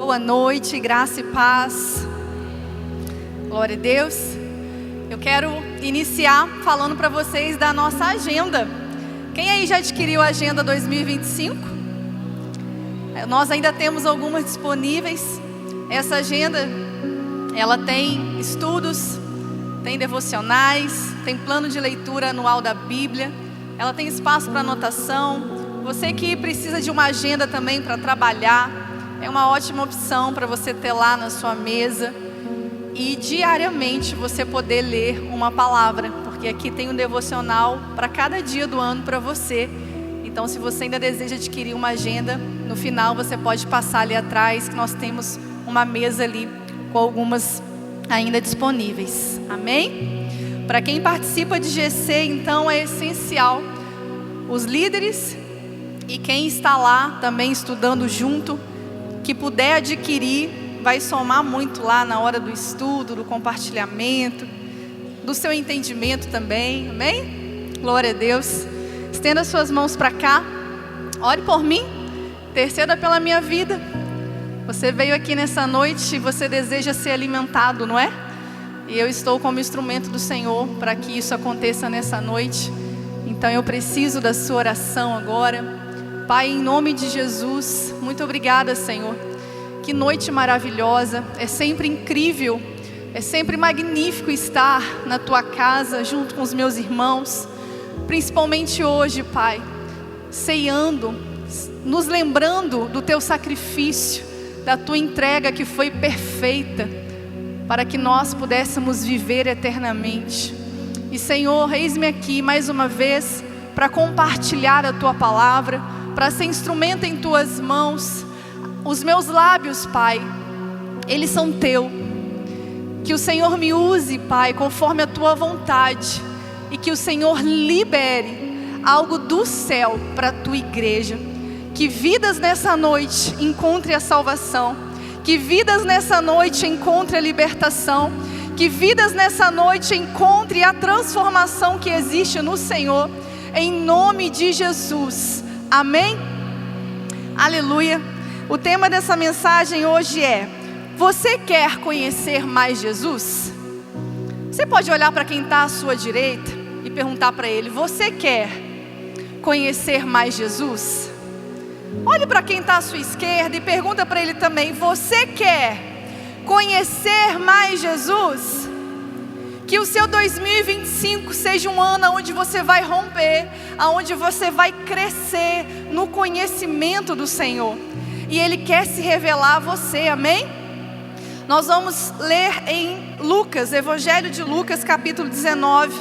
Boa noite, graça e paz. Glória a Deus. Eu quero iniciar falando para vocês da nossa agenda. Quem aí já adquiriu a Agenda 2025? Nós ainda temos algumas disponíveis. Essa agenda, ela tem estudos, tem devocionais, tem plano de leitura anual da Bíblia. Ela tem espaço para anotação. Você que precisa de uma agenda também para trabalhar, é uma ótima opção para você ter lá na sua mesa e diariamente você poder ler uma palavra, porque aqui tem um devocional para cada dia do ano para você. Então, se você ainda deseja adquirir uma agenda, no final você pode passar ali atrás, que nós temos uma mesa ali com algumas ainda disponíveis. Amém? Para quem participa de GC, então, é essencial os líderes e quem está lá também estudando junto, que puder adquirir, vai somar muito lá na hora do estudo, do compartilhamento, do seu entendimento também, amém? Glória a Deus. Estenda suas mãos para cá, ore por mim, interceda pela minha vida. Você veio aqui nessa noite e você deseja ser alimentado, não é? E eu estou como instrumento do Senhor para que isso aconteça nessa noite. Então eu preciso da sua oração agora. Pai, em nome de Jesus, muito obrigada, Senhor. Que noite maravilhosa, é sempre incrível, é sempre magnífico estar na Tua casa junto com os meus irmãos, principalmente hoje, Pai, ceando, nos lembrando do Teu sacrifício, da Tua entrega que foi perfeita, para que nós pudéssemos viver eternamente. E Senhor, eis-me aqui mais uma vez para compartilhar a Tua palavra, para ser instrumento em Tuas mãos. Os meus lábios, Pai, eles são Teu. Que o Senhor me use, Pai, conforme a Tua vontade. E que o Senhor libere algo do céu para a Tua igreja. Que vidas nessa noite encontrem a salvação. Que vidas nessa noite encontrem a libertação. Que vidas nessa noite encontrem a transformação que existe no Senhor. Em nome de Jesus. Amém? Aleluia. O tema dessa mensagem hoje é: você quer conhecer mais Jesus? Você pode olhar para quem está à sua direita e perguntar para ele: você quer conhecer mais Jesus? Olhe para quem está à sua esquerda e pergunta para ele também: você quer conhecer mais Jesus? Que o seu 2025 seja um ano onde você vai romper, onde você vai crescer no conhecimento do Senhor. E Ele quer se revelar a você, amém? Nós vamos ler em Lucas, Evangelho de Lucas, capítulo 19.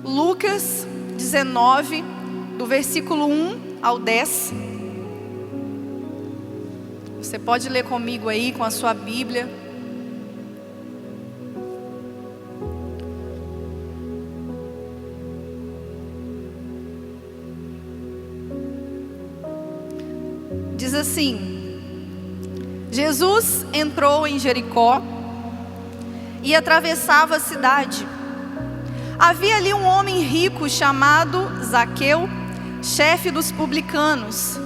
Lucas 19, do versículo 1 ao 10. Você pode ler comigo aí com a sua Bíblia. Diz assim: Jesus entrou em Jericó e atravessava a cidade. Havia ali um homem rico chamado Zaqueu, chefe dos publicanos.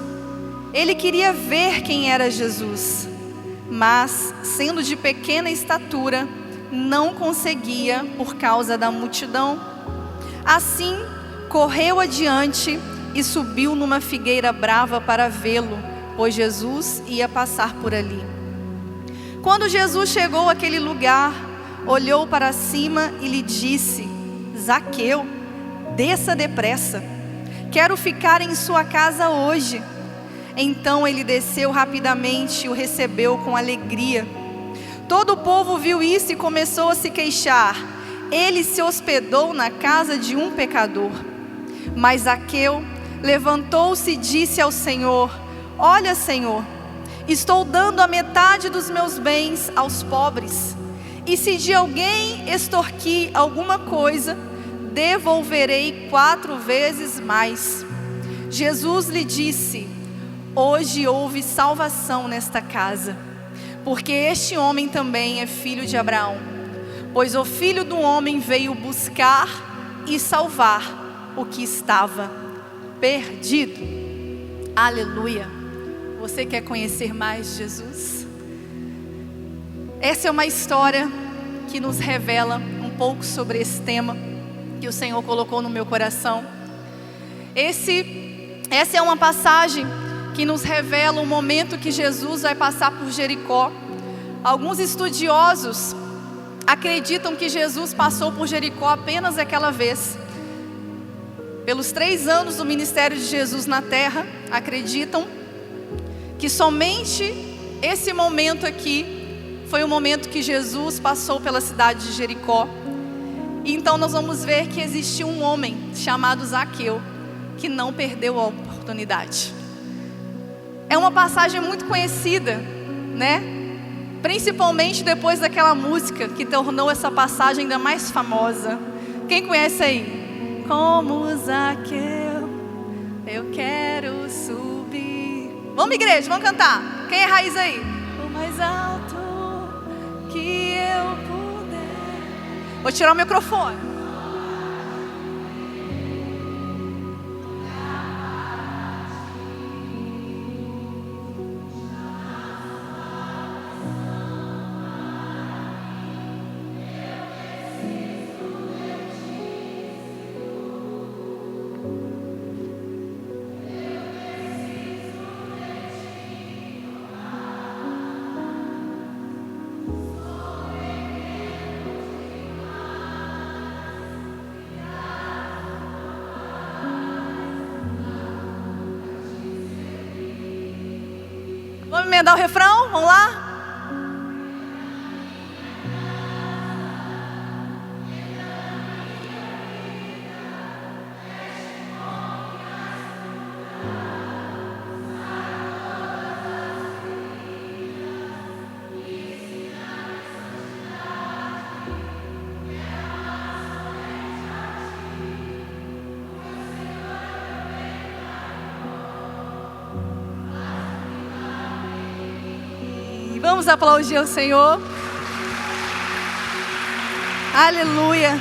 Ele queria ver quem era Jesus, mas, sendo de pequena estatura, não conseguia por causa da multidão. Assim, correu adiante e subiu numa figueira brava para vê-lo, pois Jesus ia passar por ali. Quando Jesus chegou àquele lugar, olhou para cima e lhe disse: Zaqueu, desça depressa, quero ficar em sua casa hoje. Então ele desceu rapidamente e o recebeu com alegria. Todo o povo viu isso e começou a se queixar. Ele se hospedou na casa de um pecador. Mas Zaqueu levantou-se e disse ao Senhor: olha, Senhor, estou dando a metade dos meus bens aos pobres. E se de alguém extorquir alguma coisa, devolverei 4 vezes mais. Jesus lhe disse: hoje houve salvação nesta casa, porque este homem também é filho de Abraão. Pois o Filho do Homem veio buscar e salvar o que estava perdido. Aleluia. Você quer conhecer mais de Jesus? Essa é uma história que nos revela um pouco sobre esse tema que o Senhor colocou no meu coração. Essa é uma passagem que nos revela o momento que Jesus vai passar por Jericó. Alguns estudiosos acreditam que Jesus passou por Jericó apenas aquela vez. Pelos 3 anos do ministério de Jesus na terra, acreditam que somente esse momento aqui foi o momento que Jesus passou pela cidade de Jericó. E então nós vamos ver que existiu um homem chamado Zaqueu, que não perdeu a oportunidade. É uma passagem muito conhecida, né? Principalmente depois daquela música que tornou essa passagem ainda mais famosa. Quem conhece aí? Como Zaqueu, eu quero subir. Vamos, igreja, vamos cantar. Quem é raiz aí? O mais alto que eu puder. Vou tirar o microfone. Vamos emendar o refrão? Vamos lá? Vamos aplaudir o Senhor. Aleluia.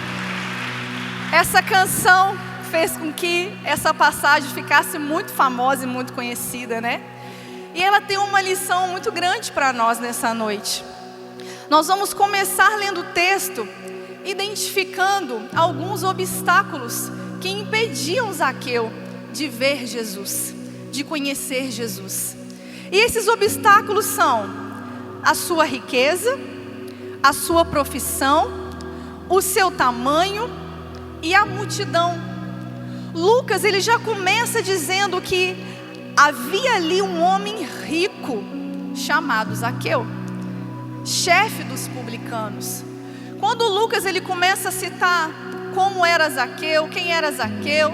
Essa canção fez com que essa passagem ficasse muito famosa e muito conhecida, né? E ela tem uma lição muito grande para nós nessa noite. Nós vamos começar lendo o texto, identificando alguns obstáculos que impediam Zaqueu de ver Jesus, de conhecer Jesus. E esses obstáculos são a sua riqueza, a sua profissão, o seu tamanho e a multidão. Lucas, ele já começa dizendo que havia ali um homem rico chamado Zaqueu, chefe dos publicanos. Quando Lucas ele começa a citar como era Zaqueu, quem era Zaqueu,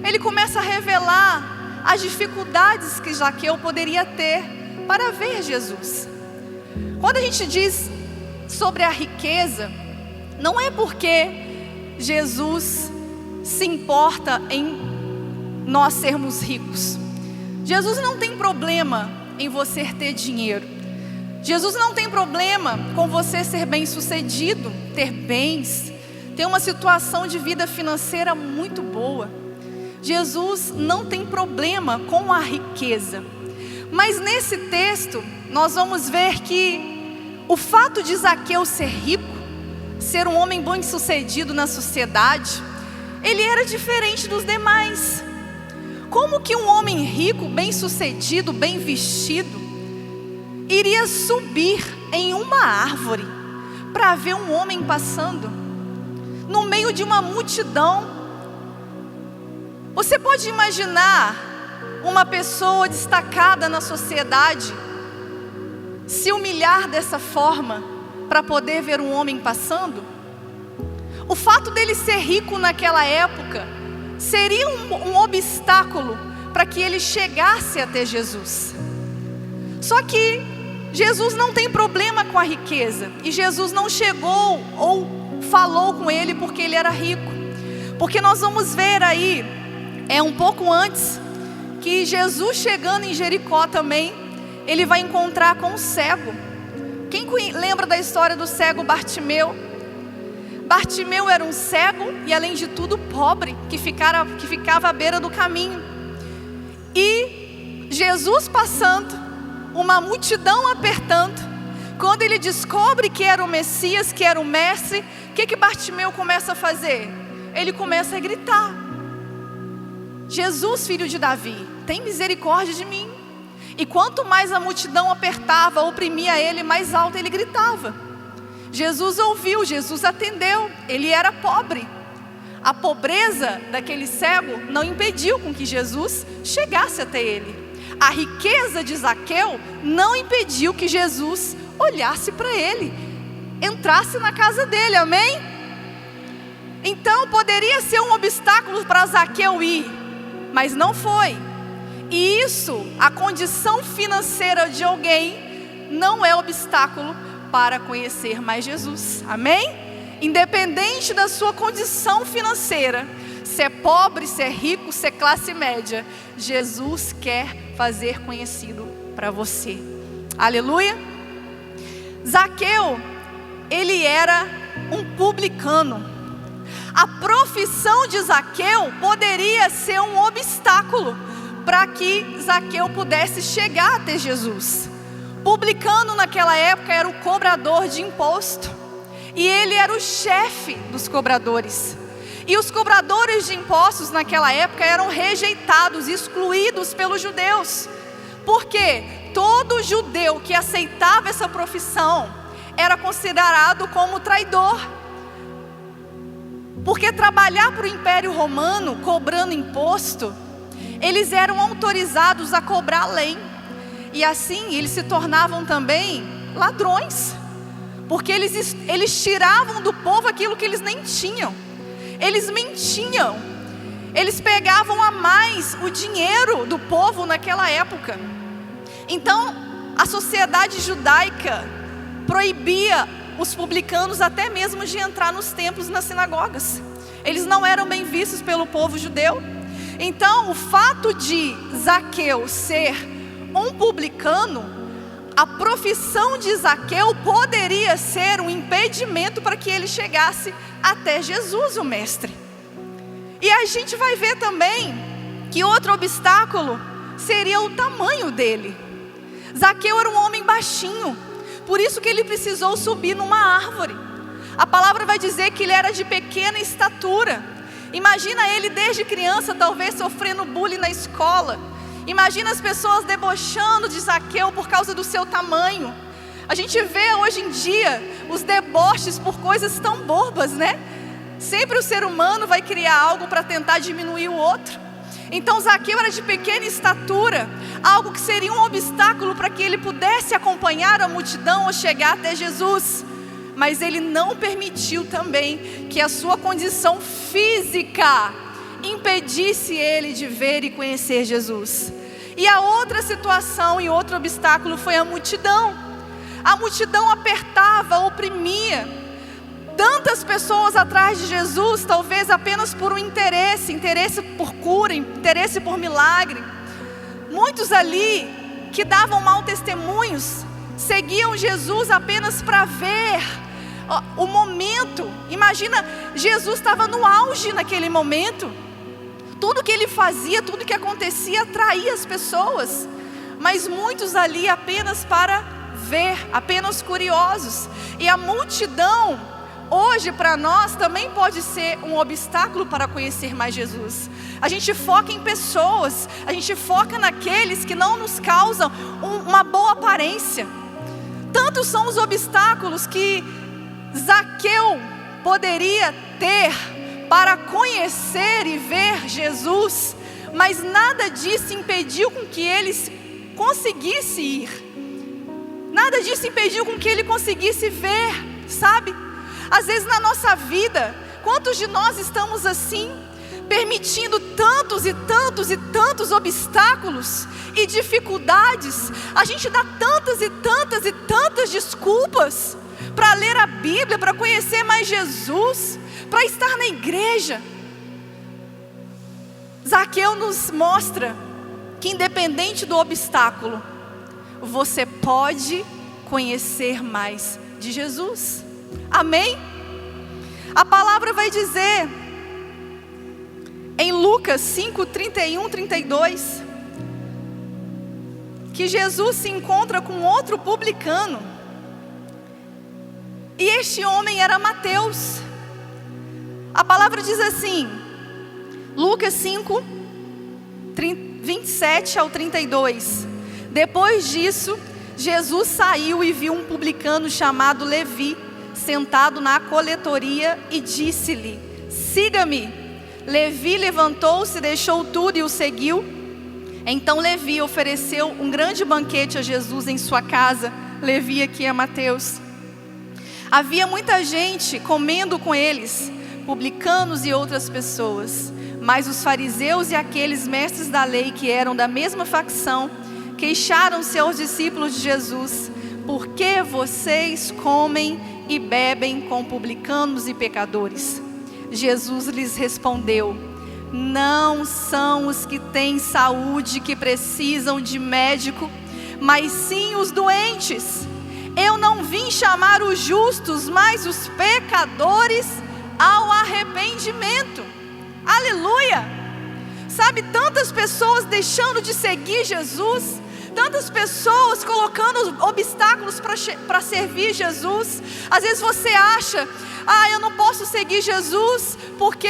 ele começa a revelar as dificuldades que Zaqueu poderia ter para ver Jesus. Quando a gente diz sobre a riqueza, não é porque Jesus se importa em nós sermos ricos. Jesus não tem problema em você ter dinheiro. Jesus não tem problema com você ser bem-sucedido, ter bens, ter uma situação de vida financeira muito boa. Jesus não tem problema com a riqueza. Mas nesse texto, nós vamos ver que o fato de Zaqueu ser rico, ser um homem bem-sucedido na sociedade, ele era diferente dos demais. Como que um homem rico, bem-sucedido, bem vestido, iria subir em uma árvore para ver um homem passando no meio de uma multidão? Você pode imaginar uma pessoa destacada na sociedade se humilhar dessa forma para poder ver um homem passando? O fato dele ser rico naquela época seria um obstáculo para que ele chegasse até Jesus. Só que Jesus não tem problema com a riqueza, e Jesus não chegou ou falou com ele porque ele era rico, porque nós vamos ver aí, um pouco antes, que Jesus chegando em Jericó também, ele vai encontrar com um cego. Quem lembra da história do cego Bartimeu? Bartimeu era um cego e, além de tudo, pobre, que ficava à beira do caminho. E Jesus passando, uma multidão apertando. Quando ele descobre que era o Messias, que era o Mestre, o que Bartimeu começa a fazer? Ele começa a gritar: Jesus, filho de Davi, tem misericórdia de mim. E quanto mais a multidão apertava, oprimia ele, mais alto ele gritava. Jesus ouviu, Jesus atendeu. Ele era pobre. A pobreza daquele cego não impediu com que Jesus chegasse até ele. A riqueza de Zaqueu não impediu que Jesus olhasse para ele, entrasse na casa dele, amém? Então poderia ser um obstáculo para Zaqueu ir, mas não foi. E isso, a condição financeira de alguém, não é obstáculo para conhecer mais Jesus, amém? Independente da sua condição financeira, se é pobre, se é rico, se é classe média, Jesus quer fazer conhecido para você. Aleluia! Zaqueu, ele era um publicano. A profissão de Zaqueu poderia ser um obstáculo para que Zaqueu pudesse chegar até Jesus. Publicano naquela época era o cobrador de imposto. E ele era o chefe dos cobradores. E os cobradores de impostos naquela época eram rejeitados, excluídos pelos judeus. Porque todo judeu que aceitava essa profissão era considerado como traidor. Porque trabalhar para o Império Romano, cobrando imposto, eles eram autorizados a cobrar além. E assim eles se tornavam também ladrões. Porque eles tiravam do povo aquilo que eles nem tinham. Eles mentiam. Eles pegavam a mais o dinheiro do povo naquela época. Então, a sociedade judaica proibia os publicanos até mesmo de entrar nos templos e nas sinagogas. Eles não eram bem vistos pelo povo judeu. Então, o fato de Zaqueu ser um publicano, a profissão de Zaqueu poderia ser um impedimento para que ele chegasse até Jesus, o Mestre. E a gente vai ver também que outro obstáculo seria o tamanho dele. Zaqueu era um homem baixinho, por isso que ele precisou subir numa árvore. A palavra vai dizer que ele era de pequena estatura. Imagina ele desde criança talvez sofrendo bullying na escola. Imagina as pessoas debochando de Zaqueu por causa do seu tamanho. A gente vê hoje em dia os deboches por coisas tão bobas, né? Sempre o ser humano vai criar algo para tentar diminuir o outro. Então Zaqueu era de pequena estatura, algo que seria um obstáculo para que ele pudesse acompanhar a multidão ou chegar até Jesus. Mas ele não permitiu também que a sua condição física impedisse ele de ver e conhecer Jesus. E a outra situação e outro obstáculo foi a multidão. A multidão apertava, oprimia. Tantas pessoas atrás de Jesus, talvez apenas por um interesse por cura, interesse por milagre. Muitos ali que davam mau testemunhos, seguiam Jesus apenas para ver o momento. Imagina, Jesus estava no auge naquele momento. Tudo que ele fazia, tudo que acontecia atraía as pessoas. Mas muitos ali apenas para ver, apenas curiosos. E a multidão, hoje para nós, também pode ser um obstáculo para conhecer mais Jesus. A gente foca em pessoas, a gente foca naqueles que não nos causam uma boa aparência. Tantos são os obstáculos que Zaqueu poderia ter para conhecer e ver Jesus, mas nada disso impediu com que ele conseguisse ir. Nada disso impediu com que ele conseguisse ver, sabe? Às vezes na nossa vida, quantos de nós estamos assim, permitindo tantos e tantos e tantos obstáculos e dificuldades? A gente dá tantas e tantas e tantas desculpas para ler a Bíblia, para conhecer mais Jesus, para estar na igreja. Zaqueu nos mostra que independente do obstáculo, você pode conhecer mais de Jesus. Amém? A palavra vai dizer em Lucas 5, 31, 32, que Jesus se encontra com outro publicano. E este homem era Mateus. A palavra diz assim, Lucas 5, 27 ao 32. Depois disso, Jesus saiu e viu um publicano chamado Levi, sentado na coletoria, e disse-lhe: siga-me. Levi levantou-se, deixou tudo e o seguiu. Então Levi ofereceu um grande banquete a Jesus em sua casa. Levi aqui é Mateus. Havia muita gente comendo com eles, publicanos e outras pessoas. Mas os fariseus e aqueles mestres da lei que eram da mesma facção queixaram-se aos discípulos de Jesus: por que vocês comem e bebem com publicanos e pecadores? Jesus lhes respondeu: não são os que têm saúde que precisam de médico, mas sim os doentes. Eu não vim chamar os justos, mas os pecadores ao arrependimento. Aleluia! Sabe, tantas pessoas deixando de seguir Jesus, tantas pessoas colocando obstáculos para servir Jesus. Às vezes você acha: eu não posso seguir Jesus porque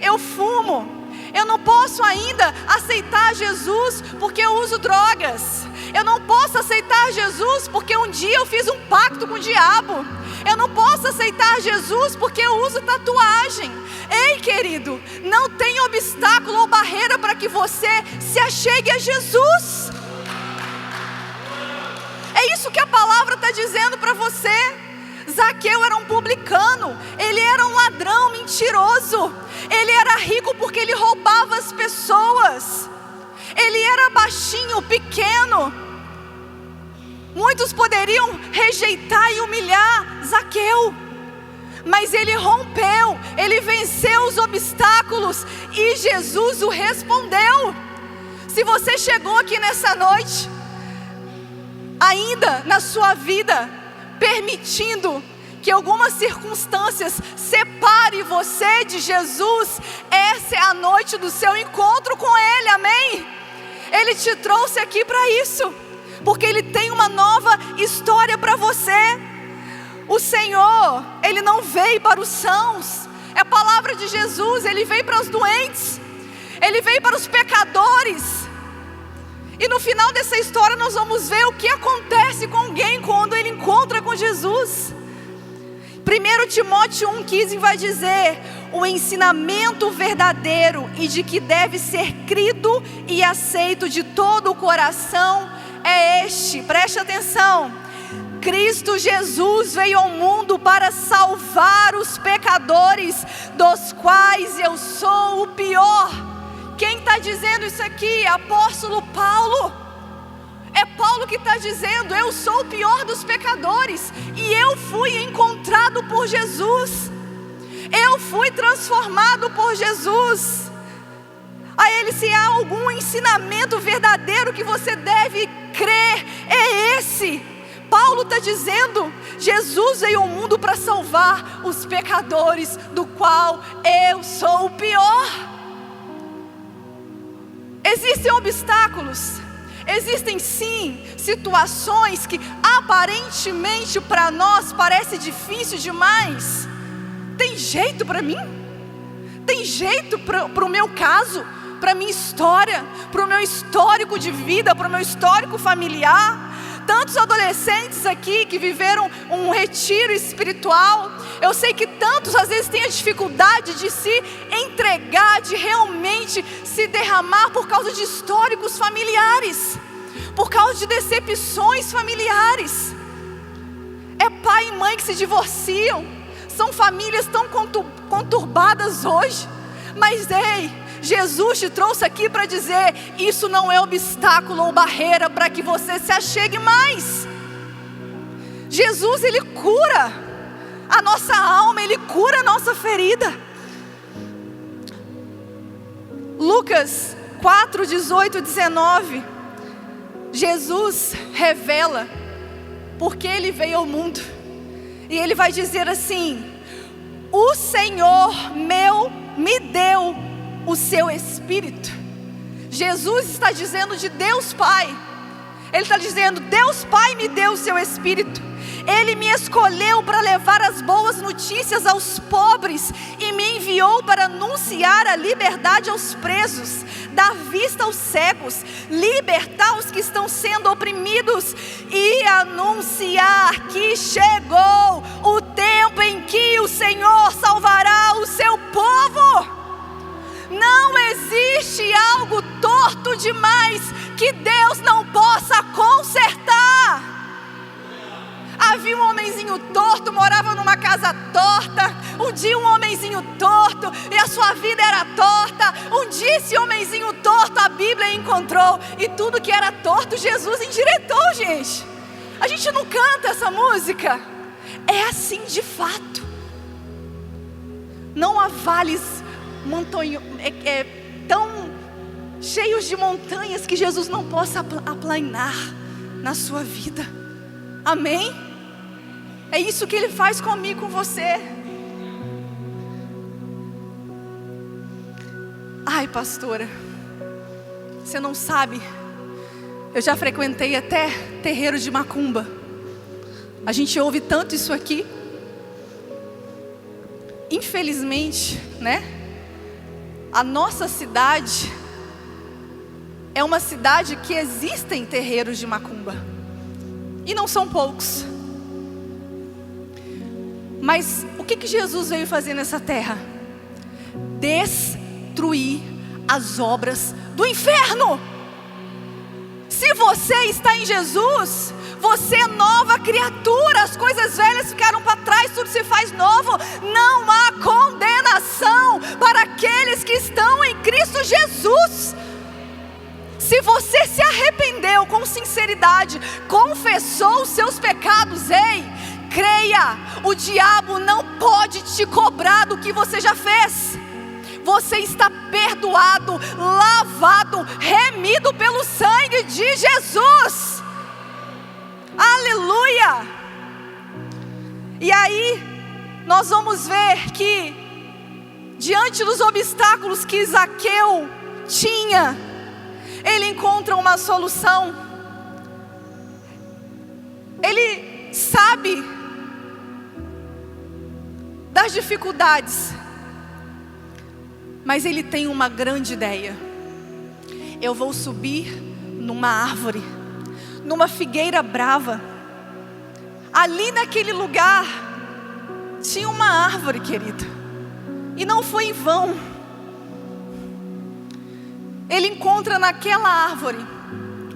eu fumo. Eu não posso ainda aceitar Jesus porque eu uso drogas. Eu não posso aceitar Jesus porque um dia eu fiz um pacto com o diabo. Eu não posso aceitar Jesus porque eu uso tatuagem. Ei, querido, não tem obstáculo ou barreira para que você se achegue a Jesus. É isso que a palavra está dizendo para você. Zaqueu era um publicano, ele era um ladrão mentiroso, ele era rico porque ele roubava as pessoas, ele era baixinho, pequeno. Muitos poderiam rejeitar e humilhar Zaqueu, mas ele rompeu, ele venceu os obstáculos e Jesus o respondeu. Se você chegou aqui nessa noite, ainda na sua vida, permitindo que algumas circunstâncias separe você de Jesus, essa é a noite do seu encontro com Ele, amém? Ele te trouxe aqui para isso, porque Ele tem uma nova história para você. O Senhor, Ele não veio para os sãos, é a palavra de Jesus, Ele veio para os doentes, Ele veio para os pecadores. E no final dessa história nós vamos ver o que acontece com alguém quando ele encontra com Jesus. 1 Timóteo 1,15 vai dizer: o ensinamento verdadeiro e de que deve ser crido e aceito de todo o coração é este, preste atenção: Cristo Jesus veio ao mundo para salvar os pecadores, dos quais eu sou o pior. Quem está dizendo isso aqui? Apóstolo Paulo. É Paulo que está dizendo: eu sou o pior dos pecadores, e eu fui encontrado por Jesus, eu fui transformado por Jesus. A Ele, se há algum ensinamento verdadeiro que você deve crer, é esse. Paulo está dizendo: Jesus veio ao mundo para salvar os pecadores, do qual eu sou o pior. Existem obstáculos, existem sim situações que aparentemente para nós parece difícil demais. Tem jeito para mim? Tem jeito para o meu caso, para a minha história, para o meu histórico de vida, para o meu histórico familiar? Tantos adolescentes aqui que viveram um retiro espiritual, eu sei que tantos às vezes têm a dificuldade de se entregar, de realmente se derramar por causa de históricos familiares, por causa de decepções familiares. É pai e mãe que se divorciam, são famílias tão conturbadas hoje, mas ei, Jesus te trouxe aqui para dizer: isso não é obstáculo ou barreira para que você se achegue mais. Jesus, Ele cura a nossa alma, Ele cura a nossa ferida. Lucas 4, 18 e 19, Jesus revela porque Ele veio ao mundo, e Ele vai dizer assim: o Senhor me deu o seu Espírito. Jesus está dizendo de Deus Pai. Ele está dizendo: Deus Pai me deu o seu Espírito. Ele me escolheu para levar as boas notícias aos pobres e me enviou para anunciar a liberdade aos presos, dar vista aos cegos, libertar os que estão sendo oprimidos e anunciar que chegou o tempo em que o Senhor salvará o seu povo. Não existe algo torto demais que Deus não possa consertar. Havia um homenzinho torto, morava numa casa torta. Um dia um homenzinho torto, e a sua vida era torta. Um dia esse homenzinho torto a Bíblia encontrou, e tudo que era torto Jesus endireitou, gente. A gente não canta essa música. É assim de fato. Não há vales tão cheios de montanhas que Jesus não possa aplanar na sua vida. Amém? É isso que Ele faz comigo, com você. Ai, pastora, você não sabe, eu já frequentei até terreiro de macumba. A gente ouve tanto isso aqui. Infelizmente, né? A nossa cidade é uma cidade que existem terreiros de macumba, e não são poucos. Mas o que Jesus veio fazer nessa terra? Destruir as obras do inferno. Se você está em Jesus, você é nova criatura. As coisas velhas ficaram para trás, tudo se faz novo. Não há condenação para aqueles que estão em Cristo Jesus. Se você se arrependeu com sinceridade, confessou os seus pecados, ei, creia, o diabo não pode te cobrar do que você já fez. Você está perdoado, lavado, remido pelo sangue de Jesus. Aleluia! E aí, nós vamos ver que, diante dos obstáculos que Zaqueu tinha, ele encontra uma solução. Ele sabe das dificuldades, mas ele tem uma grande ideia. Eu vou subir numa árvore, numa figueira brava. Ali naquele lugar tinha uma árvore, querido, e não foi em vão. Ele encontra naquela árvore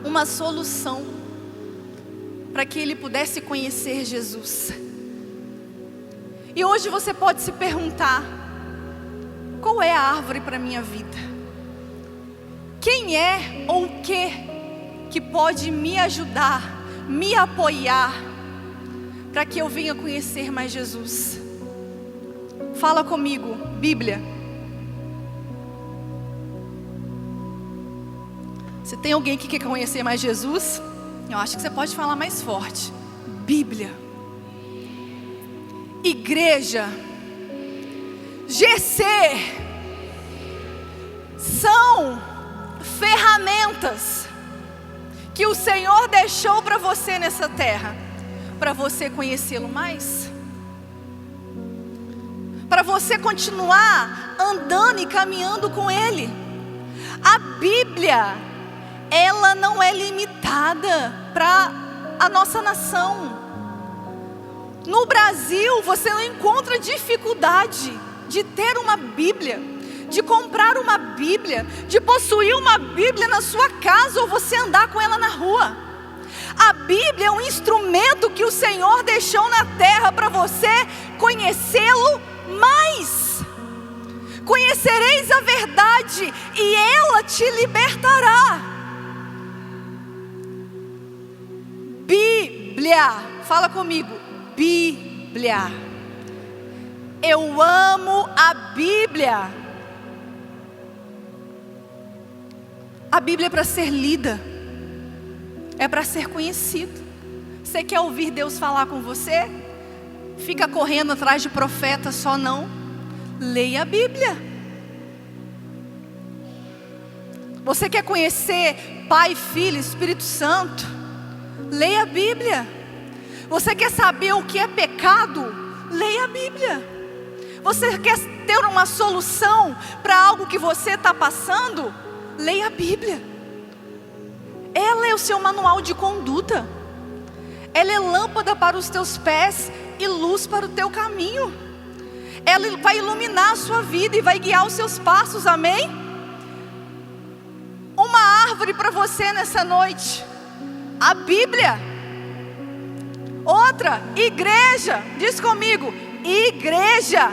uma solução para que ele pudesse conhecer Jesus. E hoje você pode se perguntar: qual é a árvore para a minha vida? Quem é ou o que pode me ajudar, me apoiar, para que eu venha conhecer mais Jesus? Fala comigo, Bíblia. Se tem alguém que quer conhecer mais Jesus, eu acho que você pode falar mais forte. Bíblia. Igreja, GC, são ferramentas que o Senhor deixou para você nessa terra, para você conhecê-lo mais, para você continuar andando e caminhando com Ele. A Bíblia, ela não é limitada para a nossa nação. No Brasil, você não encontra dificuldade de ter uma Bíblia, de comprar uma Bíblia, de possuir uma Bíblia na sua casa ou você andar com ela na rua. A Bíblia é um instrumento que o Senhor deixou na terra para você conhecê-lo mais. Conhecereis a verdade e ela te libertará. Bíblia, fala comigo, Bíblia. Eu amo a Bíblia. A Bíblia é para ser lida, é para ser conhecido. Você quer ouvir Deus falar com você? Fica correndo atrás de profeta só não. Leia a Bíblia. Você quer conhecer Pai, Filho, Espírito Santo? Leia a Bíblia. Você quer saber o que é pecado? Leia a Bíblia. Você quer ter uma solução para algo que você está passando? Leia a Bíblia. Ela é o seu manual de conduta. Ela é lâmpada para os teus pés e luz para o teu caminho. Ela vai iluminar a sua vida e vai guiar os seus passos, amém? Uma árvore para você nessa noite: a Bíblia. Outra, igreja. Diz comigo, igreja.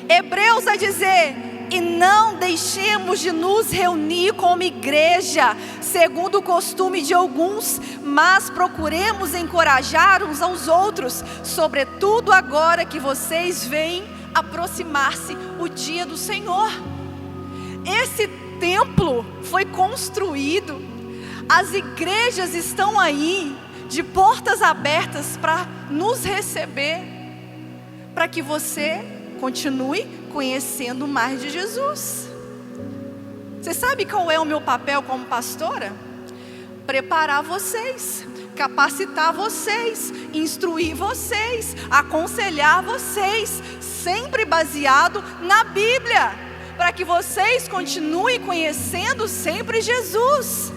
Hebreus vai dizer: e não deixemos de nos reunir como igreja, segundo o costume de alguns, mas procuremos encorajar uns aos outros, sobretudo agora que vocês veem aproximar-se o dia do Senhor. Esse templo foi construído, as igrejas estão aí, de portas abertas para nos receber, para que você continue conhecendo mais de Jesus. Você sabe qual é o meu papel como pastora? Preparar vocês, capacitar vocês, instruir vocês, aconselhar vocês, sempre baseado na Bíblia, para que vocês continuem conhecendo sempre Jesus.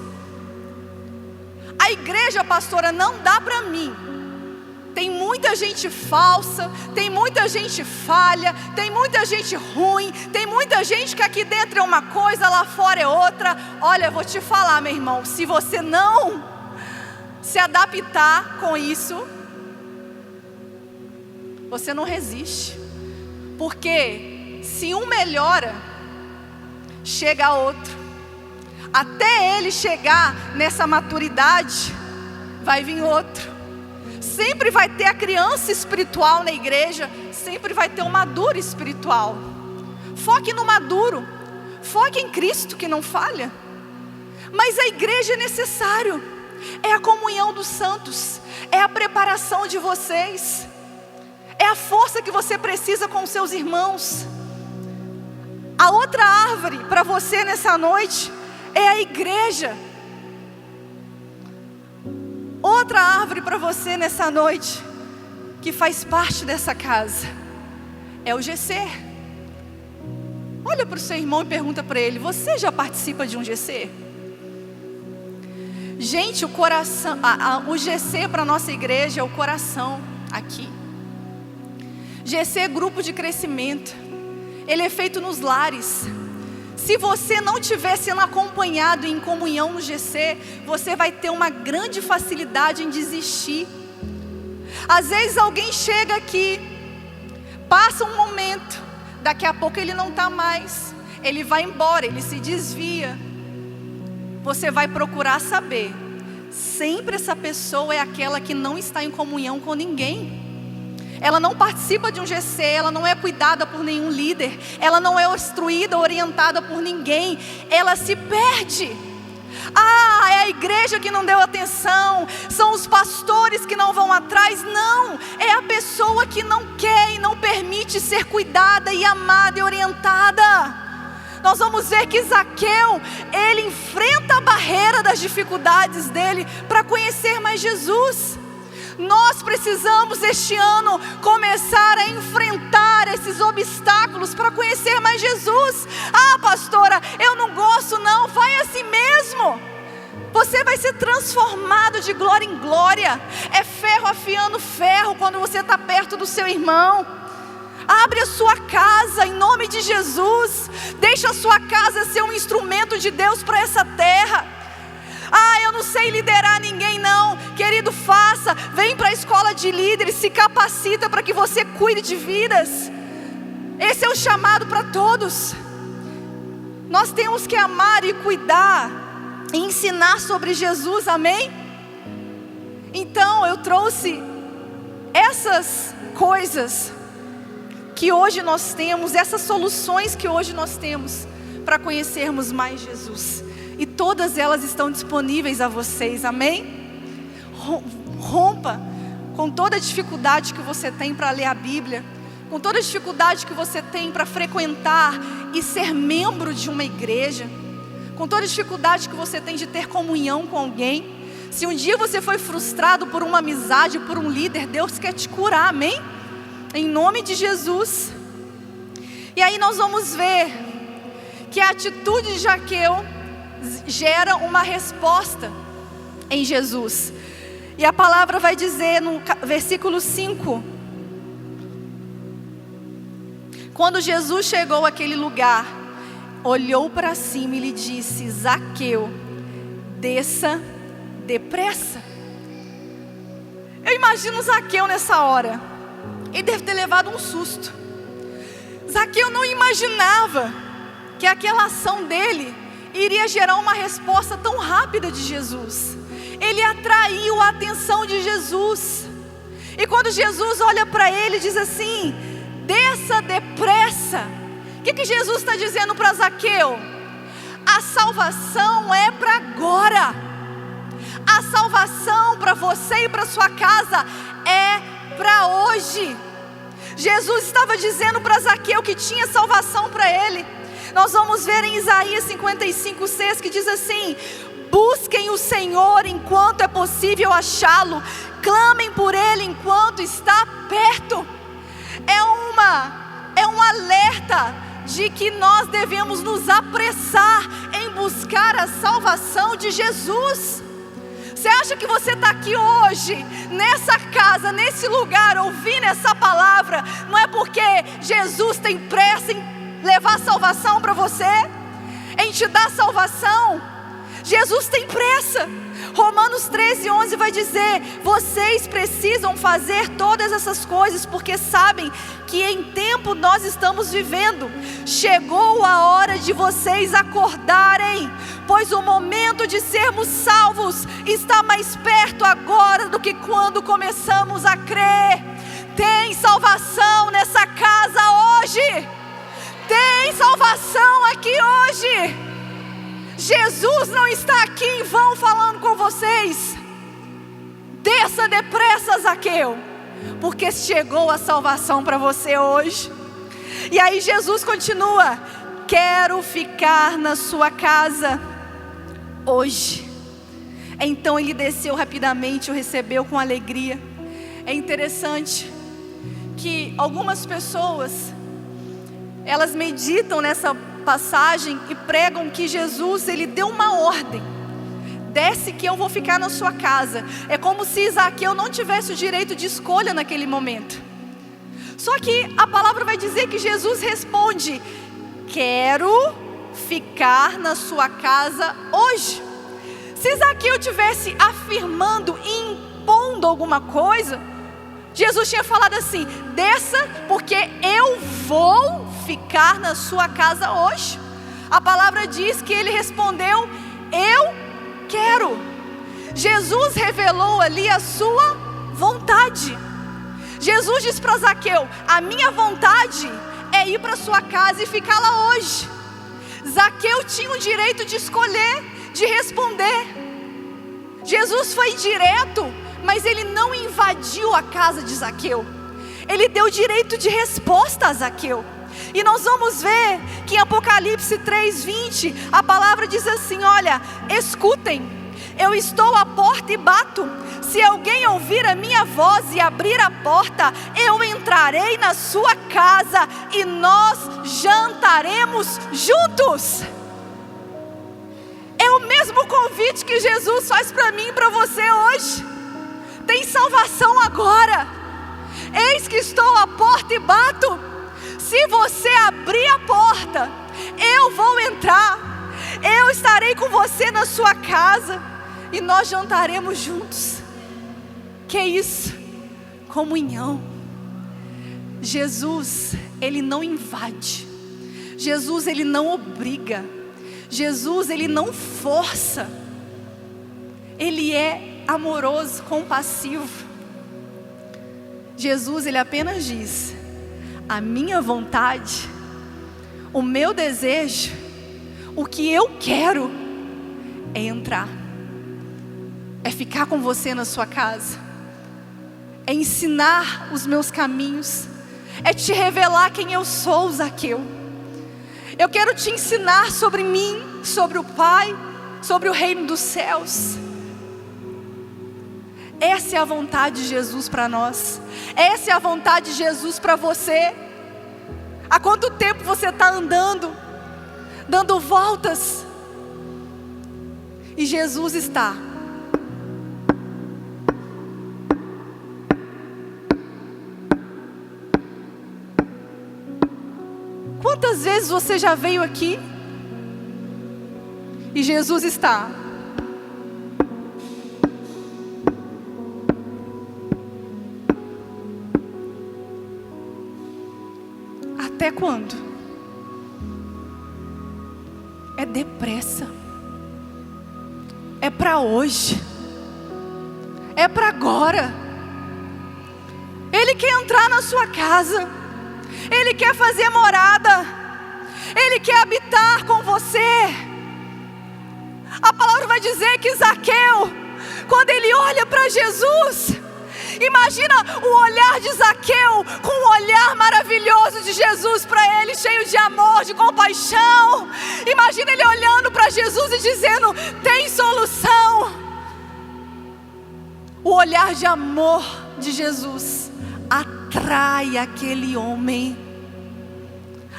A igreja, pastora, não dá para mim. Tem muita gente falsa, tem muita gente falha, tem muita gente ruim, tem muita gente que aqui dentro é uma coisa, lá fora é outra. Olha, eu vou te falar, meu irmão, se você não se adaptar com isso, você não resiste. Porque se um melhora, chega outro. Até ele chegar nessa maturidade, vai vir outro. Sempre vai ter a criança espiritual na igreja, sempre vai ter o maduro espiritual. Foque no maduro, foque em Cristo que não falha. Mas a igreja é necessário, é a comunhão dos santos, é a preparação de vocês, é a força que você precisa com os seus irmãos. A outra árvore para você nessa noite é a igreja. Outra árvore para você nessa noite, que faz parte dessa casa, é o GC. Olha para o seu irmão e pergunta para ele: você já participa de um GC? Gente, o coração, o GC para a nossa igreja é o coração aqui. GC é grupo de crescimento. Ele é feito nos lares. Se você não estiver sendo acompanhado em comunhão no GC, você vai ter uma grande facilidade em desistir. Às vezes alguém chega aqui, passa um momento, daqui a pouco ele não está mais, ele vai embora, ele se desvia. Você vai procurar saber, sempre essa pessoa é aquela que não está em comunhão com ninguém. Ela não participa de um GC, ela não é cuidada por nenhum líder, ela não é instruída, orientada por ninguém, ela se perde. Ah, é a igreja que não deu atenção, são os pastores que não vão atrás. Não, é a pessoa que não quer e não permite ser cuidada e amada e orientada. Nós vamos ver que Zaqueu, ele enfrenta a barreira das dificuldades dele para conhecer mais Jesus. Nós precisamos este ano começar a enfrentar esses obstáculos para conhecer mais Jesus. Ah, pastora, eu não gosto não, vai assim mesmo. Você vai ser transformado de glória em glória. É ferro afiando ferro quando você está perto do seu irmão. Abre a sua casa em nome de Jesus. Deixa a sua casa ser um instrumento de Deus para essa terra. Ah, eu não sei liderar ninguém não. Querido, faça. Vem para a escola de líderes, se capacita para que você cuide de vidas. Esse é o chamado para todos. Nós temos que amar e cuidar e ensinar sobre Jesus, amém? Então eu trouxe essas coisas que hoje nós temos, essas soluções que hoje nós temos para conhecermos mais Jesus. E todas elas estão disponíveis a vocês, amém? Rompa com toda a dificuldade que você tem para ler a Bíblia, com toda a dificuldade que você tem para frequentar e ser membro de uma igreja, com toda a dificuldade que você tem de ter comunhão com alguém. Se um dia você foi frustrado por uma amizade, por um líder, Deus quer te curar, amém? Em nome de Jesus. E aí nós vamos ver que a atitude de Zaqueu gera uma resposta em Jesus. E a palavra vai dizer no versículo 5: quando Jesus chegou àquele lugar, olhou para cima e lhe disse: Zaqueu, desça depressa. Eu imagino Zaqueu nessa hora. Ele deve ter levado um susto. Zaqueu não imaginava que aquela ação dele iria gerar uma resposta tão rápida de Jesus. Ele atraiu a atenção de Jesus. E quando Jesus olha para ele, diz assim: desça depressa. O que Jesus está dizendo para Zaqueu? A salvação é para agora. A salvação para você e para sua casa é para hoje. Jesus estava dizendo para Zaqueu que tinha salvação para ele. Nós vamos ver em Isaías 55:6 que diz assim: busquem o Senhor enquanto é possível achá-lo, clamem por Ele enquanto está perto. É um alerta de que nós devemos nos apressar em buscar a salvação de Jesus. Você acha que você está aqui hoje, nessa casa, nesse lugar, ouvindo essa palavra, não é porque Jesus tem pressa em levar salvação para você, em te dar salvação? Jesus tem pressa. Romanos 13:11 vai dizer: vocês precisam fazer todas essas coisas porque sabem que em tempo nós estamos vivendo. Chegou a hora de vocês acordarem, pois o momento de sermos salvos está mais perto agora do que quando começamos a crer. Tem salvação nessa casa hoje. Tem salvação aqui hoje. Jesus não está aqui em vão falando com vocês. Desça depressa, Zaqueu, porque chegou a salvação para você hoje. E aí Jesus continua: quero ficar na sua casa hoje. Então ele desceu rapidamente, o recebeu com alegria. É interessante que algumas pessoas, elas meditam nessa passagem e pregam que Jesus, ele deu uma ordem: desce que eu vou ficar na sua casa. É como se Zaqueu não tivesse o direito de escolha naquele momento. Só que a palavra vai dizer que Jesus responde: quero ficar na sua casa hoje. Se Zaqueu tivesse afirmando e impondo alguma coisa, Jesus tinha falado assim: desça porque eu vou ficar na sua casa hoje. A palavra diz que ele respondeu: eu quero. Jesus revelou ali a sua vontade. Jesus disse para Zaqueu: a minha vontade é ir para sua casa e ficar lá hoje. Zaqueu tinha o direito de escolher, de responder. Jesus foi direto, mas ele não invadiu a casa de Zaqueu. Ele deu direito de resposta a Zaqueu. E nós vamos ver que em Apocalipse 3:20, a palavra diz assim: olha, escutem, eu estou à porta e bato. Se alguém ouvir a minha voz e abrir a porta, eu entrarei na sua casa e nós jantaremos juntos. É o mesmo convite que Jesus faz para mim e para você hoje. Tem salvação agora. Eis que estou à porta e bato. Se você abrir a porta, eu vou entrar. Eu estarei com você na sua casa e nós jantaremos juntos. Que é isso? Comunhão. Jesus, ele não invade. Jesus, ele não obriga. Jesus, ele não força. Ele é amoroso, compassivo. Jesus, ele apenas diz: a minha vontade, o meu desejo, o que eu quero é entrar, é ficar com você na sua casa, é ensinar os meus caminhos, é te revelar quem eu sou, Zaqueu. Eu quero te ensinar sobre mim, sobre o Pai, sobre o reino dos céus. Essa é a vontade de Jesus para nós. Essa é a vontade de Jesus para você. Há quanto tempo você está andando, dando voltas, e Jesus está. Quantas vezes você já veio aqui e Jesus está? Até quando? É depressa. É para hoje. É para agora. Ele quer entrar na sua casa. Ele quer fazer morada. Ele quer habitar com você. A palavra vai dizer que Zaqueu, quando ele olha para Jesus, imagina o olhar de Zaqueu com o olhar maravilhoso de Jesus para ele, cheio de amor, de compaixão. Imagina ele olhando para Jesus e dizendo: tem solução. O olhar de amor de Jesus atrai aquele homem,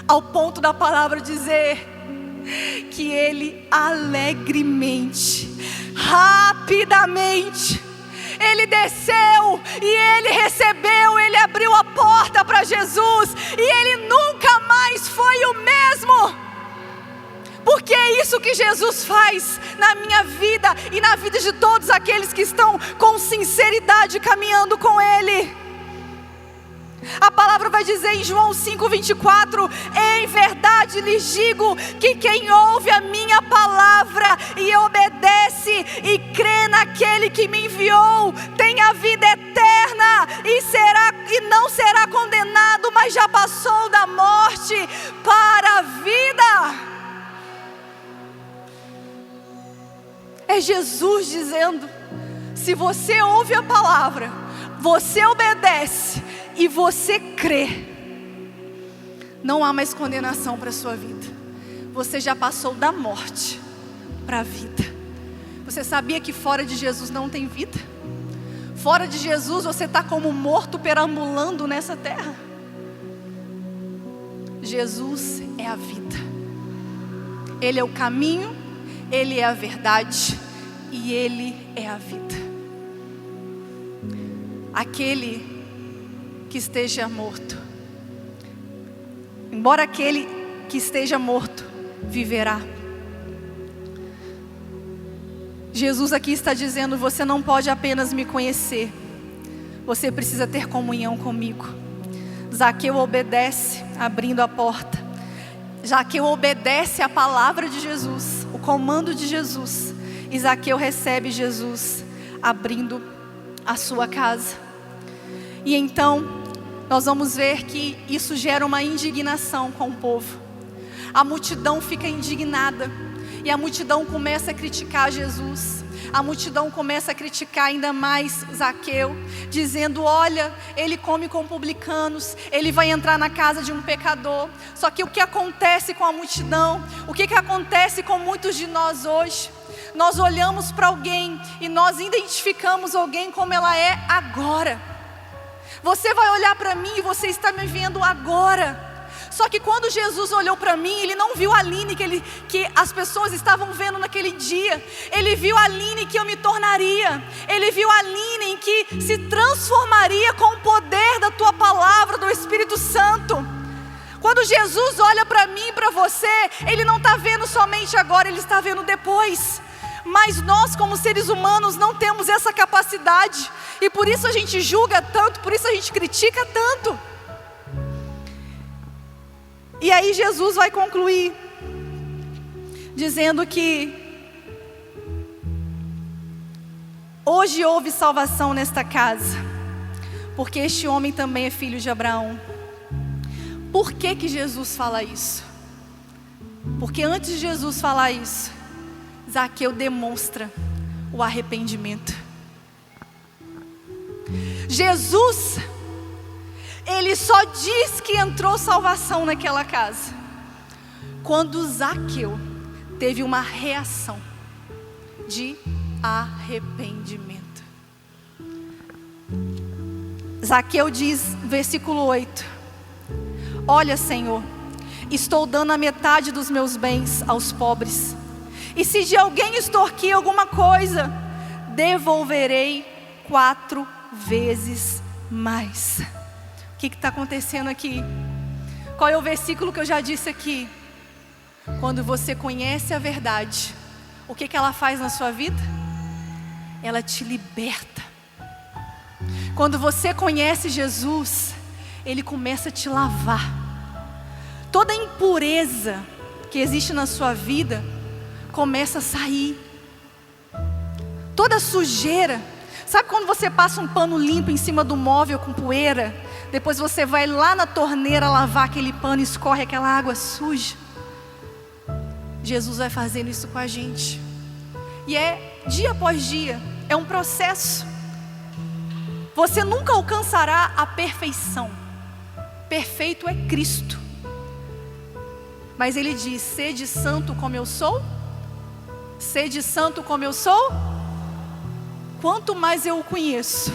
ao ponto da palavra dizer que ele alegremente, rapidamente, ele desceu e ele recebeu, ele abriu a porta para Jesus, e ele nunca mais foi o mesmo. Porque é isso que Jesus faz na minha vida e na vida de todos aqueles que estão com sinceridade caminhando com Ele. A palavra vai dizer em João 5:24: em verdade lhes digo que quem ouve a minha palavra e obedece e crê naquele que me enviou tem a vida eterna e não será condenado, mas já passou da morte para a vida. É Jesus dizendo: se você ouve a palavra, você obedece e você crê, não há mais condenação para a sua vida. Você já passou da morte para a vida. Você sabia que fora de Jesus não tem vida? Fora de Jesus você está como morto perambulando nessa terra. Jesus é a vida. Ele é o caminho, Ele é a verdade e Ele é a vida. Aquele que esteja morto, embora aquele que esteja morto viverá. Jesus aqui está dizendo: você não pode apenas me conhecer, você precisa ter comunhão comigo. Zaqueu obedece abrindo a porta. Zaqueu obedece a palavra de Jesus, o comando de Jesus, e Zaqueu recebe Jesus abrindo a sua casa. E então nós vamos ver que isso gera uma indignação com o povo. A multidão fica indignada e a multidão começa a criticar Jesus. A multidão começa a criticar ainda mais Zaqueu, dizendo: olha, ele come com publicanos, ele vai entrar na casa de um pecador. Só que o que acontece com a multidão, o que acontece com muitos de nós hoje? Nós olhamos para alguém e nós identificamos alguém como ela é agora. Você vai olhar para mim e você está me vendo agora. Só que quando Jesus olhou para mim, Ele não viu a Aline que as pessoas estavam vendo naquele dia. Ele viu a Aline que eu me tornaria. Ele viu a Aline em que se transformaria com o poder da Tua palavra, do Espírito Santo. Quando Jesus olha para mim e para você, Ele não está vendo somente agora, Ele está vendo depois. Mas nós, como seres humanos, não temos essa capacidade. E por isso a gente julga tanto, por isso a gente critica tanto. E aí Jesus vai concluir dizendo que hoje houve salvação nesta casa, porque este homem também é filho de Abraão. Por que Jesus fala isso? Porque antes de Jesus falar isso, Zaqueu demonstra o arrependimento. Jesus, Ele só diz que entrou salvação naquela casa quando Zaqueu teve uma reação de arrependimento. Zaqueu diz, versículo 8: olha, Senhor, estou dando a metade dos meus bens aos pobres, e se de alguém extorquir alguma coisa, devolverei 4 vezes mais. O que está acontecendo aqui? Qual é o versículo que eu já disse aqui? Quando você conhece a verdade, o que ela faz na sua vida? Ela te liberta. Quando você conhece Jesus, Ele começa a te lavar. Toda impureza que existe na sua vida começa a sair. Toda sujeira. Sabe quando você passa um pano limpo em cima do móvel com poeira? Depois você vai lá na torneira lavar aquele pano e escorre aquela água suja. Jesus vai fazendo isso com a gente. E é dia após dia. É um processo. Você nunca alcançará a perfeição. Perfeito é Cristo. Mas Ele diz: sede santo como eu sou. Sede santo como eu sou. Quanto mais eu o conheço,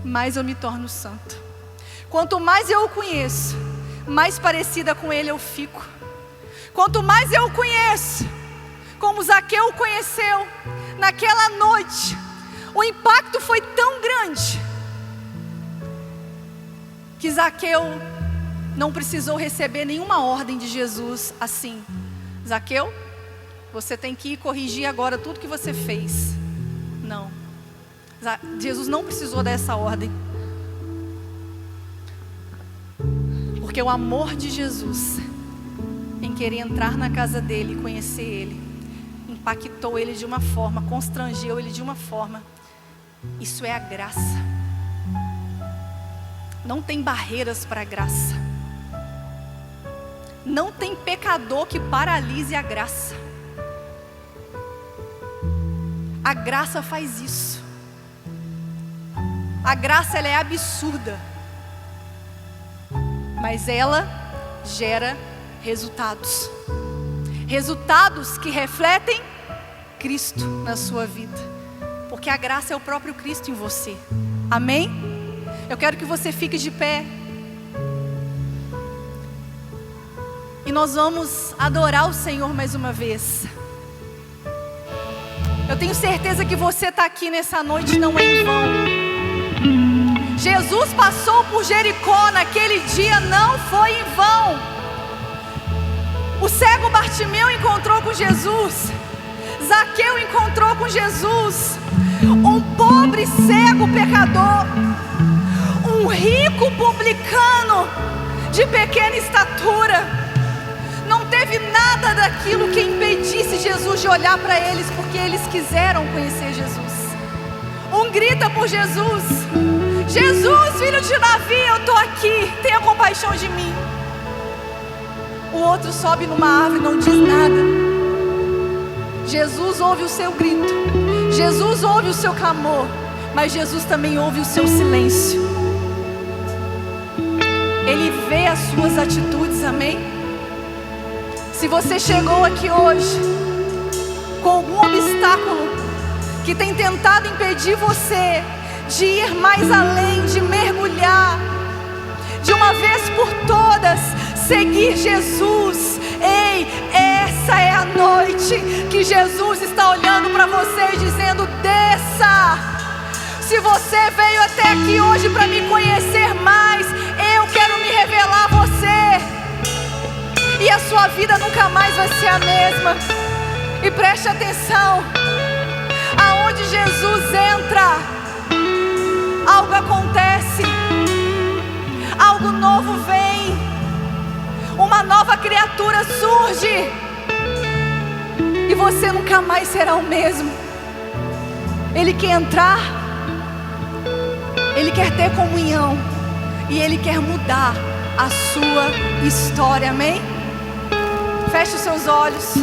mais eu me torno santo. Quanto mais eu o conheço, mais parecida com Ele eu fico. Quanto mais eu o conheço, como Zaqueu o conheceu, naquela noite, o impacto foi tão grande, que Zaqueu não precisou receber nenhuma ordem de Jesus assim: Zaqueu, você tem que ir corrigir agora tudo que você fez. Não, Jesus não precisou dessa ordem, porque o amor de Jesus em querer entrar na casa dele e conhecer ele, impactou ele de uma forma, constrangeu ele de uma forma. Isso é a graça. Não tem barreiras para a graça. Não tem pecador que paralise a graça. A graça faz isso. A graça, ela é absurda, mas ela gera resultados. Resultados que refletem Cristo na sua vida. Porque a graça é o próprio Cristo em você. Amém? Eu quero que você fique de pé. E nós vamos adorar o Senhor mais uma vez. Eu tenho certeza que você está aqui nessa noite não é em vão. Jesus passou por Jericó naquele dia, não foi em vão. O cego Bartimeu encontrou com Jesus. Zaqueu encontrou com Jesus. Um pobre cego pecador, um rico publicano de pequena estatura, não teve nada daquilo que impedisse Jesus de olhar para eles, porque eles quiseram conhecer Jesus. Um grita por Jesus: Jesus, filho de Davi, eu estou aqui, tenha compaixão de mim. O outro sobe numa árvore e não diz nada. Jesus ouve o seu grito, Jesus ouve o seu clamor, mas Jesus também ouve o seu silêncio. Ele vê as suas atitudes, amém? Se você chegou aqui hoje com algum obstáculo que tem tentado impedir você de ir mais além, de mergulhar, de uma vez por todas, seguir Jesus, ei, essa é a noite que Jesus está olhando para você e dizendo: desça. Se você veio até aqui hoje para me conhecer mais, eu quero me revelar a você, e a sua vida nunca mais vai ser a mesma. E preste atenção, aonde Jesus entra, algo acontece, algo novo vem, uma nova criatura surge, e você nunca mais será o mesmo. Ele quer entrar, Ele quer ter comunhão, e Ele quer mudar a sua história, amém? Feche os seus olhos.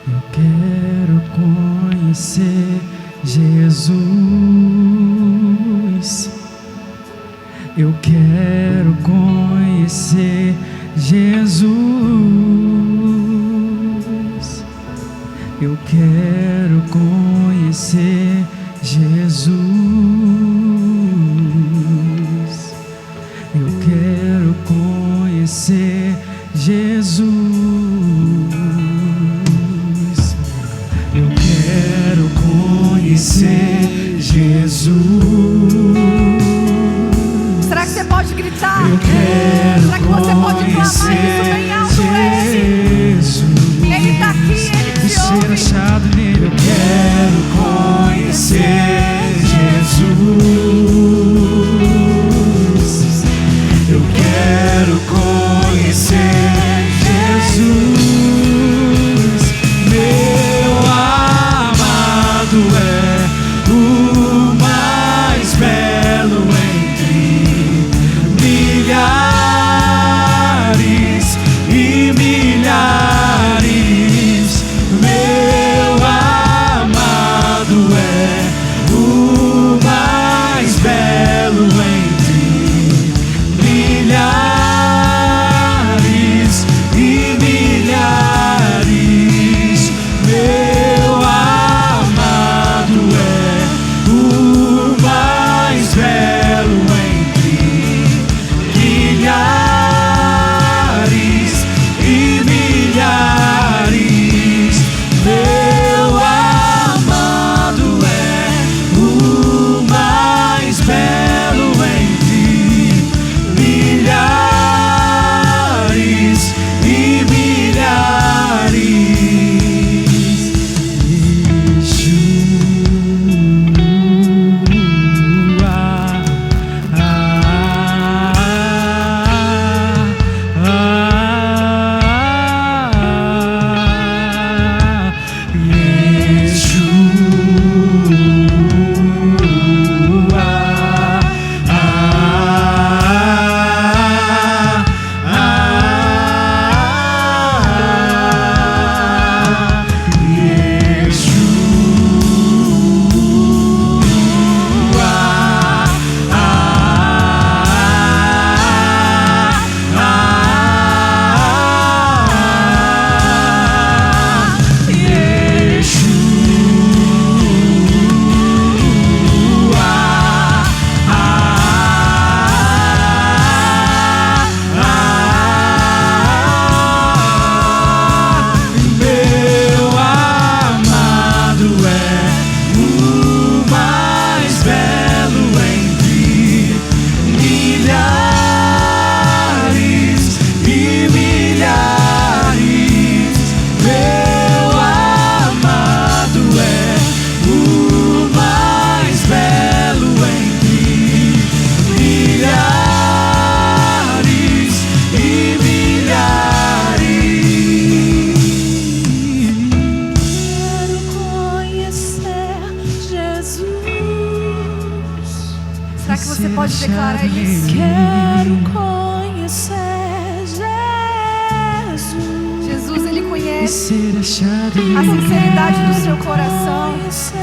Eu quero conhecer Jesus. Eu quero conhecer Jesus. Eu quero conhecer Jesus. Eu quero conhecer Jesus. Eu quero conhecer Jesus. Será que você pode gritar? Eu quero Será que você pode clamar isso bem alto? Ele está aqui, Ele te ser ouve. achado nele. Eu quero conhecer Jesus. Eu quero conhecer Jesus. Meu amado é o mais belo entre milhares e milhares. Meu amado é o mais belo entre milhares e milhares. Meu amado é o mais belo entre milhares e milhares. Meu amado é o mais belo entre milhares e Será que você pode declarar isso? Quero conhecer Jesus. Jesus, Ele E conhece ser achado a nele. sinceridade do seu coração. Conhecer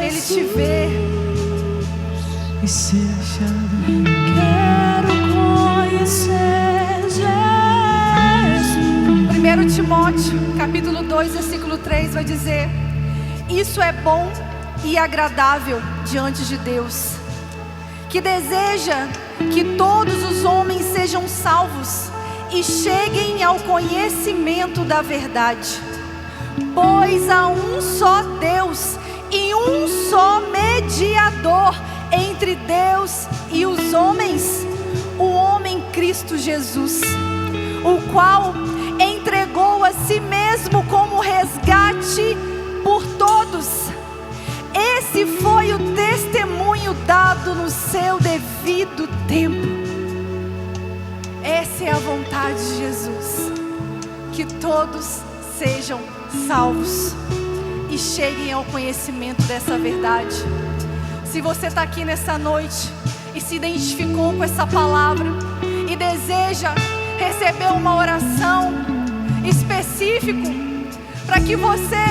Ele te Jesus. vê. E ser achado nele. Quero conhecer Jesus. 1 Timóteo, capítulo 2, versículo 3 vai dizer: isso é bom e agradável diante de Deus, que deseja que todos os homens sejam salvos e cheguem ao conhecimento da verdade. Pois há um só Deus e um só mediador entre Deus e os homens, o homem Cristo Jesus, o qual entregou a si mesmo como resgate por todos. Esse foi o testemunho dado no seu devido tempo. Essa é a vontade de Jesus, que todos sejam salvos e cheguem ao conhecimento dessa verdade. Se você está aqui nessa noite e se identificou com essa palavra e deseja receber uma oração específica para que você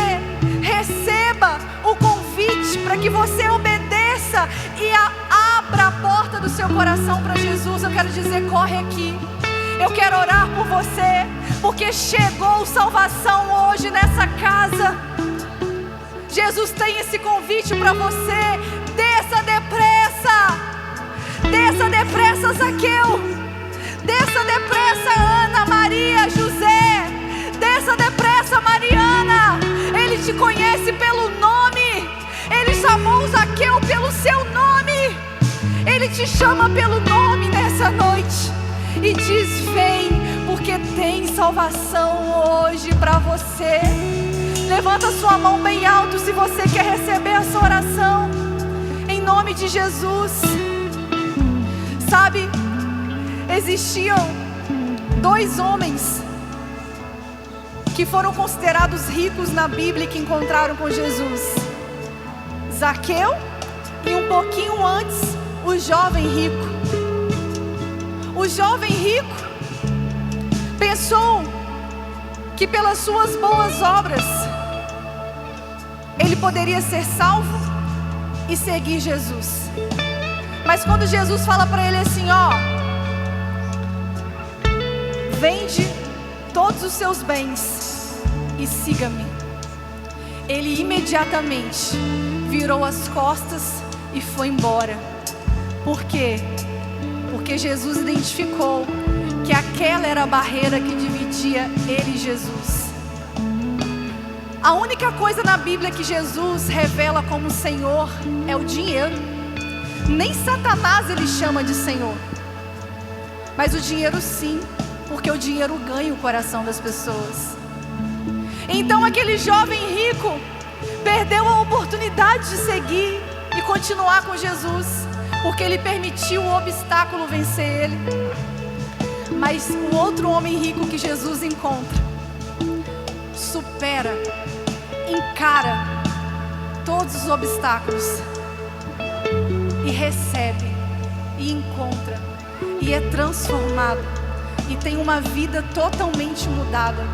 receba o convite, para que você obedeça e abra a porta do seu coração para Jesus, eu quero dizer, corre aqui. Eu quero orar por você, porque porque chegou salvação hoje nessa casa. Jesus tem esse convite para você. Desça depressa. Desça depressa, Zaqueu. Desça depressa, Ana, Maria, José. Desça depressa, Mariana. Ele te conhece pelo nome. Ele chamou Zaqueu pelo seu nome. Ele te chama pelo nome nessa noite e diz: vem, porque tem salvação hoje para você. Levanta sua mão bem alto se você quer receber essa oração, em nome de Jesus. Sabe, existiam 2 homens que foram considerados ricos na Bíblia e que encontraram com Jesus: Zaqueu e um pouquinho antes, o jovem rico. O jovem rico pensou que pelas suas boas obras ele poderia ser salvo e seguir Jesus. Mas quando Jesus fala para ele assim: ó, vende todos os seus bens e siga-me, ele imediatamente virou as costas e foi embora. Por quê? Porque Jesus identificou que aquela era a barreira que dividia ele e Jesus. A única coisa na Bíblia que Jesus revela como Senhor é o dinheiro. Nem Satanás ele chama de Senhor, mas o dinheiro sim, porque o dinheiro ganha o coração das pessoas. Então aquele jovem rico perdeu a oportunidade de seguir e continuar com Jesus, porque ele permitiu o obstáculo vencer ele. Mas o outro homem rico que Jesus encontra, supera, encara todos os obstáculos e recebe, e encontra, e é transformado, e tem uma vida totalmente mudada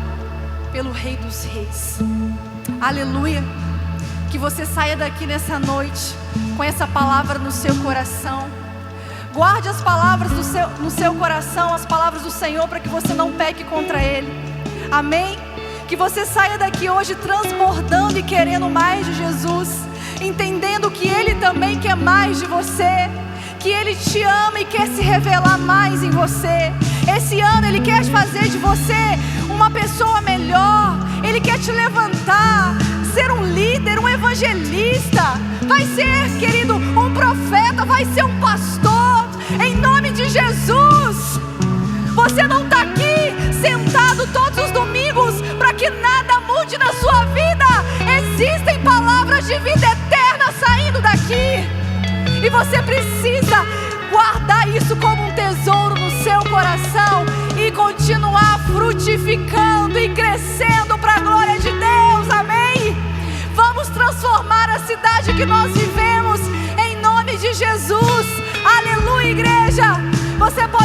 pelo Rei dos Reis. Aleluia! Que você saia daqui nessa noite com essa palavra no seu coração. Guarde as palavras no seu coração, as palavras do Senhor, para que você não peque contra Ele. Amém? Que você saia daqui hoje transbordando e querendo mais de Jesus, entendendo que Ele também quer mais de você, que Ele te ama e quer se revelar mais em você. Esse ano Ele quer fazer de você uma pessoa melhor. Ele quer te levantar, ser um líder, um evangelista. Vai ser, querido, um profeta, vai ser um pastor, em nome de Jesus. Você não está aqui sentado todos os domingos para que nada mude na sua vida. Existem palavras de vida eterna saindo daqui, e você precisa guardar isso como um tesouro no seu coração e continuar frutificando e crescendo para a glória de Deus. Amém? Vamos transformar a cidade que nós vivemos em nome de Jesus. Aleluia, igreja. Você pode